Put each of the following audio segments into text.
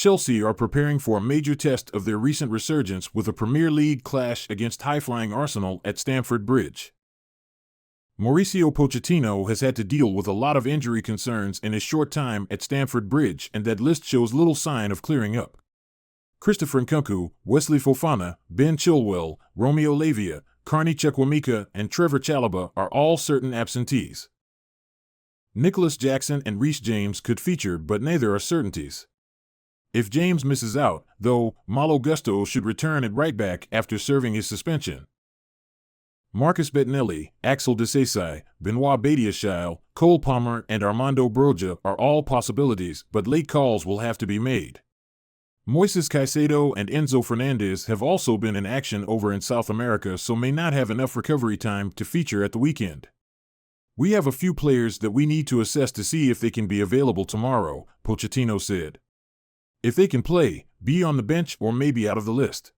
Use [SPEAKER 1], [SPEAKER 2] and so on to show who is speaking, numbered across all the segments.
[SPEAKER 1] Chelsea are preparing for a major test of their recent resurgence with a Premier League clash against high-flying Arsenal at Stamford Bridge. Mauricio Pochettino has had to deal with a lot of injury concerns in his short time at Stamford Bridge, and that list shows little sign of clearing up. Christopher Nkunku, Wesley Fofana, Ben Chilwell, Romeo Lavia, Carney Chukwuemeka, and Trevor Chalobah are all certain absentees. Nicholas Jackson and Reece James could feature, but neither are certainties. If James misses out, though, Malo Gusto should return at right back after serving his suspension. Marcus Bettinelli, Axel Disasi, Benoit Badiashile, Cole Palmer, and Armando Broja are all possibilities, but late calls will have to be made. Moises Caicedo and Enzo Fernandez have also been in action over in South America, so may not have enough recovery time to feature at the weekend. We have a few players that we need to assess to see if they can be available tomorrow, Pochettino said. If they can play, be on the bench or maybe out of the list.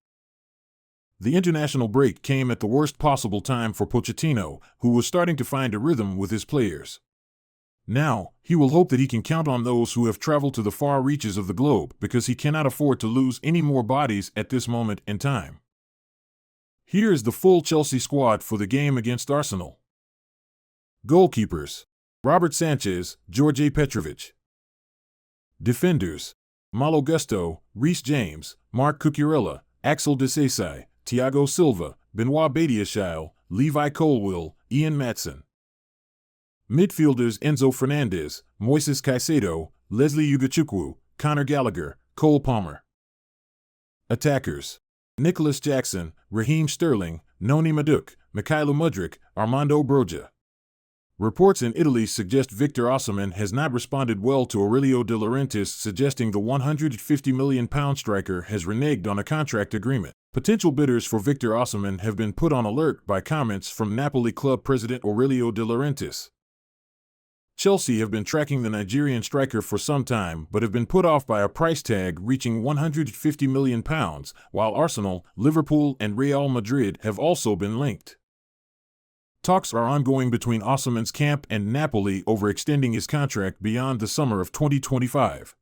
[SPEAKER 1] The international break came at the worst possible time for Pochettino, who was starting to find a rhythm with his players. Now, he will hope that he can count on those who have traveled to the far reaches of the globe, because he cannot afford to lose any more bodies at this moment in time. Here is the full Chelsea squad for the game against Arsenal. Goalkeepers: Robert Sanchez, George Petrovic. Defenders: Malo Gusto, Reece James, Marc Cucurella, Axel Disasi, Thiago Silva, Benoit Badiashile, Levi Colwill, Ian Maatsen. Midfielders: Enzo Fernandez, Moises Caicedo, Leslie Ugachukwu, Conor Gallagher, Cole Palmer. Attackers: Nicholas Jackson, Raheem Sterling, Noni Madueke, Mikhailo Mudryk, Armando Broja. Reports in Italy suggest Victor Osimhen has not responded well to Aurelio De Laurentiis suggesting the £150 million striker has reneged on a contract agreement. Potential bidders for Victor Osimhen have been put on alert by comments from Napoli club president Aurelio De Laurentiis. Chelsea have been tracking the Nigerian striker for some time but have been put off by a price tag reaching £150 million, while Arsenal, Liverpool, and Real Madrid have also been linked. Talks are ongoing between Osimhen's camp and Napoli over extending his contract beyond the summer of 2025.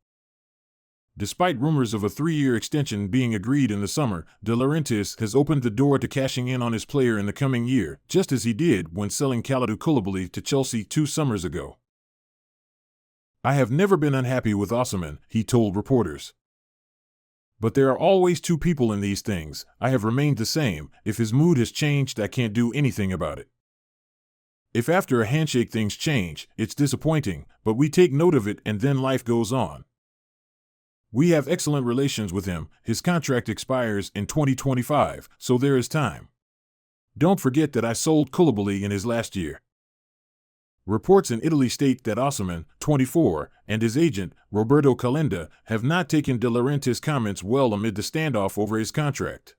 [SPEAKER 1] Despite rumors of a 3-year extension being agreed in the summer, De Laurentiis has opened the door to cashing in on his player in the coming year, just as he did when selling Kalidou Koulibaly to Chelsea 2 summers ago. "I have never been unhappy with Osimhen," he told reporters. "But there are always two people in these things. I have remained the same. If his mood has changed, I can't do anything about it. If after a handshake things change, it's disappointing, but we take note of it and then life goes on. We have excellent relations with him. His contract expires in 2025, so there is time. Don't forget that I sold Koulibaly in his last year." Reports in Italy state that Osimhen, 24, and his agent, Roberto Calenda, have not taken De Laurentiis' comments well amid the standoff over his contract.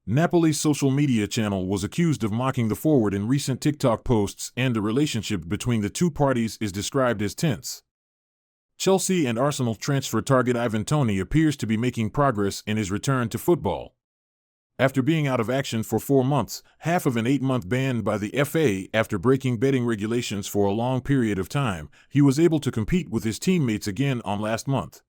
[SPEAKER 1] Napoli's social media channel was accused of mocking the forward in recent TikTok posts, and the relationship between the two parties is described as tense. Chelsea and Arsenal transfer target Ivan Toney appears to be making progress in his return to football. After being out of action for 4 months, half of an 8-month ban by the FA after breaking betting regulations for a long period of time, he was able to compete with his teammates again on last month.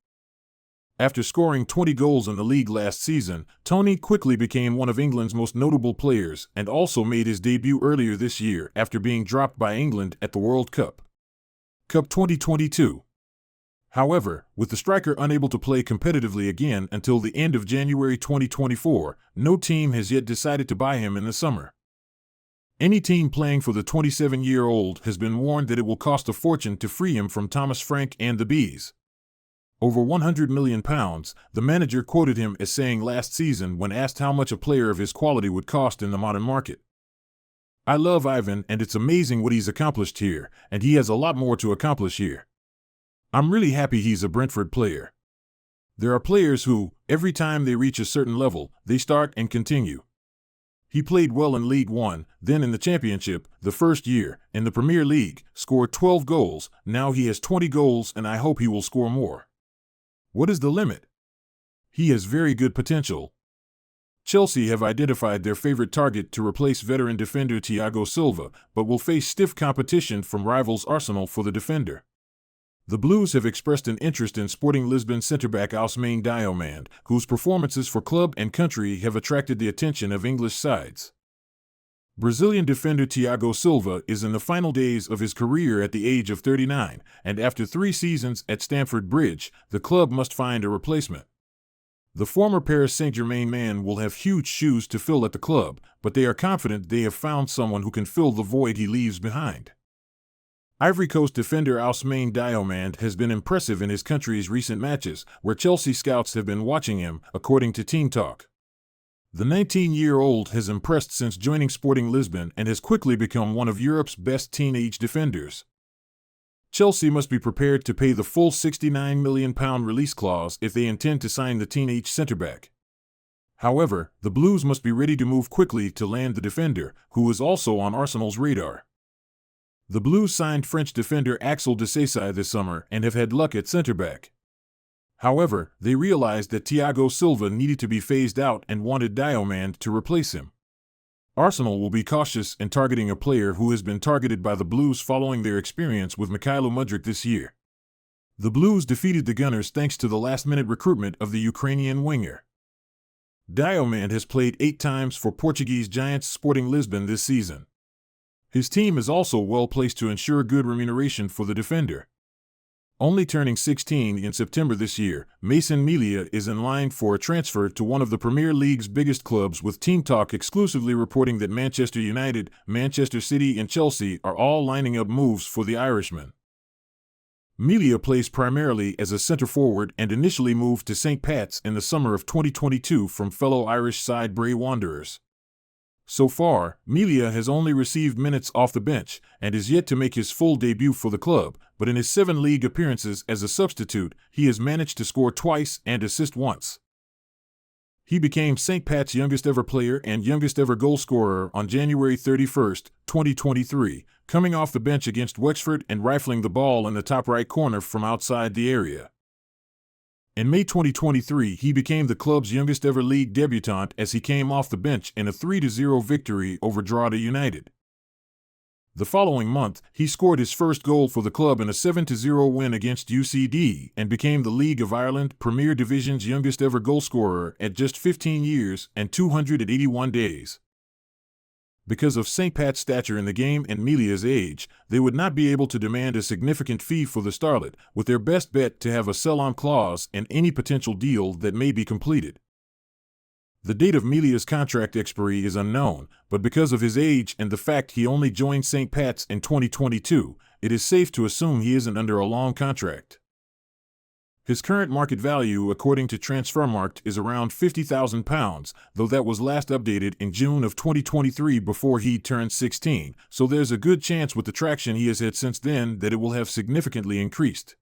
[SPEAKER 1] After scoring 20 goals in the league last season, Toney quickly became one of England's most notable players and also made his debut earlier this year after being dropped by England at the World Cup 2022. However, with the striker unable to play competitively again until the end of January 2024, no team has yet decided to buy him in the summer. Any team playing for the 27-year-old has been warned that it will cost a fortune to free him from Thomas Frank and the Bees. Over £100 million, the manager quoted him as saying last season when asked how much a player of his quality would cost in the modern market. "I love Ivan and it's amazing what he's accomplished here, and he has a lot more to accomplish here. I'm really happy he's a Brentford player. There are players who, every time they reach a certain level, they start and continue. He played well in League One, then in the Championship, the first year, in the Premier League, scored 12 goals, now he has 20 goals and I hope he will score more. What is the limit? He has very good potential." Chelsea have identified their favorite target to replace veteran defender Thiago Silva, but will face stiff competition from rivals Arsenal for the defender. The Blues have expressed an interest in Sporting Lisbon centre-back Osimhen, whose performances for club and country have attracted the attention of English sides. Brazilian defender Thiago Silva is in the final days of his career at the age of 39, and after 3 seasons at Stamford Bridge, the club must find a replacement. The former Paris Saint-Germain man will have huge shoes to fill at the club, but they are confident they have found someone who can fill the void he leaves behind. Ivory Coast defender Osimhen has been impressive in his country's recent matches, where Chelsea scouts have been watching him, according to Team Talk. The 19-year-old has impressed since joining Sporting Lisbon and has quickly become one of Europe's best teenage defenders. Chelsea must be prepared to pay the full £69 million release clause if they intend to sign the teenage centre-back. However, the Blues must be ready to move quickly to land the defender, who is also on Arsenal's radar. The Blues signed French defender Axel Disasi this summer and have had luck at centre-back. However, they realized that Thiago Silva needed to be phased out and wanted Diomande to replace him. Arsenal will be cautious in targeting a player who has been targeted by the Blues following their experience with Mykhailo Mudryk this year. The Blues defeated the Gunners thanks to the last-minute recruitment of the Ukrainian winger. Diomande has played 8 times for Portuguese giants Sporting Lisbon this season. His team is also well placed to ensure good remuneration for the defender. Only turning 16 in September this year, Melia is in line for a transfer to one of the Premier League's biggest clubs, with Team Talk exclusively reporting that Manchester United, Manchester City and Chelsea are all lining up moves for the Irishman. Melia plays primarily as a centre-forward and initially moved to St. Pat's in the summer of 2022 from fellow Irish side Bray Wanderers. So far, Melia has only received minutes off the bench and is yet to make his full debut for the club, but in his 7 league appearances as a substitute, he has managed to score twice and assist once. He became St. Pat's youngest ever player and youngest ever goal scorer on January 31, 2023, coming off the bench against Wexford and rifling the ball in the top right corner from outside the area. In May 2023, he became the club's youngest ever league debutant as he came off the bench in a 3-0 victory over Drogheda United. The following month, he scored his first goal for the club in a 7-0 win against UCD and became the League of Ireland Premier Division's youngest ever goalscorer at just 15 years and 281 days. Because of St. Pat's stature in the game and Melia's age, they would not be able to demand a significant fee for the starlet, with their best bet to have a sell-on clause in any potential deal that may be completed. The date of Melia's contract expiry is unknown, but because of his age and the fact he only joined St. Pat's in 2022, it is safe to assume he isn't under a long contract. His current market value, according to Transfermarkt, is around £50,000, though that was last updated in June of 2023 before he turned 16, so there's a good chance with the traction he has had since then that it will have significantly increased.